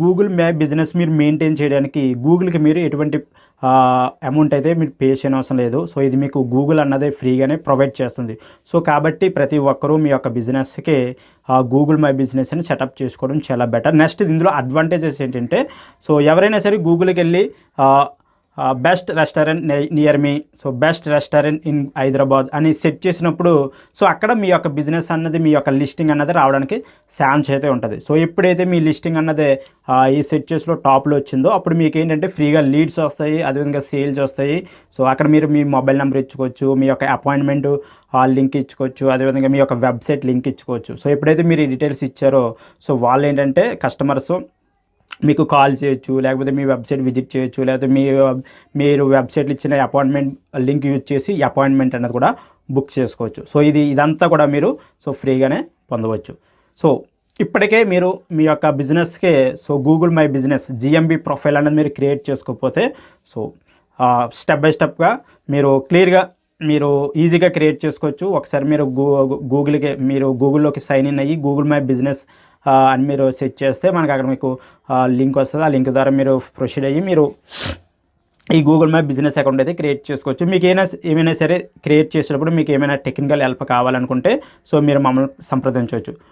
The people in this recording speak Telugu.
గూగుల్ మ్యాప్ బిజినెస్ మీరు మెయింటైన్ చేయడానికి గూగుల్కి మీరు ఎటువంటి అమౌంట్ అయితే మీరు పే చేయని అవసరం లేదు. సో ఇది మీకు గూగుల్ అన్నదే ఫ్రీగానే ప్రొవైడ్ చేస్తుంది. సో కాబట్టి ప్రతి ఒక్కరూ మీ యొక్క బిజినెస్కి గూగుల్ మై బిజినెస్ అని సెటప్ చేసుకోవడం చాలా బెటర్. నెక్స్ట్ ఇందులో అడ్వాంటేజెస్ ఏంటంటే, సో ఎవరైనా సరే గూగుల్కి వెళ్ళి best restaurant near me, so best restaurant in Hyderabad అని సెట్ చేసినప్పుడు సో అక్కడ మీ యొక్క బిజినెస్ అన్నది, మీ యొక్క లిస్టింగ్ అన్నది రావడానికి ఛాన్స్ అయితే ఉంటుంది. సో ఎప్పుడైతే మీ లిస్టింగ్ అన్నది ఈ సెట్ చేసిలో టాప్లో వచ్చిందో అప్పుడు మీకు ఏంటంటే ఫ్రీగా లీడ్స్ వస్తాయి, అదేవిధంగా సేల్స్ వస్తాయి. సో అక్కడ మీరు మీ మొబైల్ నెంబర్ ఇచ్చుకోవచ్చు, మీ యొక్క అపాయింట్మెంట్ లింక్ ఇచ్చుకోవచ్చు, అదేవిధంగా మీ యొక్క వెబ్సైట్ లింక్ ఇచ్చుకోవచ్చు. సో ఎప్పుడైతే మీరు ఈ డీటెయిల్స్ ఇచ్చారో సో వాళ్ళు ఏంటంటే కస్టమర్స్ మీకు కాల్ చేయొచ్చు, లేకపోతే మీ వెబ్సైట్ విజిట్ చేయొచ్చు, లేకపోతే మీరు వెబ్సైట్లు ఇచ్చిన అపాయింట్మెంట్ లింక్ యూజ్ చేసి అపాయింట్మెంట్ అనేది కూడా బుక్ చేసుకోవచ్చు. సో ఇదంతా కూడా మీరు సో ఫ్రీగానే పొందవచ్చు. సో ఇప్పటికే మీరు మీ యొక్క బిజినెస్కి so Google my business GMB profile అనేది మీరు క్రియేట్ చేసుకోకపోతే సో స్టెప్ బై స్టెప్గా మీరు క్లియర్గా మీరు ఈజీగా క్రియేట్ చేసుకోవచ్చు. ఒకసారి మీరు గూగుల్లోకి సైన్ ఇన్ అయ్యి గూగుల్ మై బిజినెస్ అని మీరు సెట్ చేస్తే మనకు అక్కడ మీకు లింక్ వస్తుంది. ఆ లింక్ ద్వారా మీరు ప్రొసీడ్ అయ్యి మీరు ఈ గూగుల్ మై బిజినెస్ అకౌంట్ అయితే క్రియేట్ చేసుకోవచ్చు. మీకు ఏమైనా సరే క్రియేట్ చేసేటప్పుడు మీకు ఏమైనా టెక్నికల్ హెల్ప్ కావాలనుకుంటే సో మీరు మమ్మల్ని సంప్రదించవచ్చు.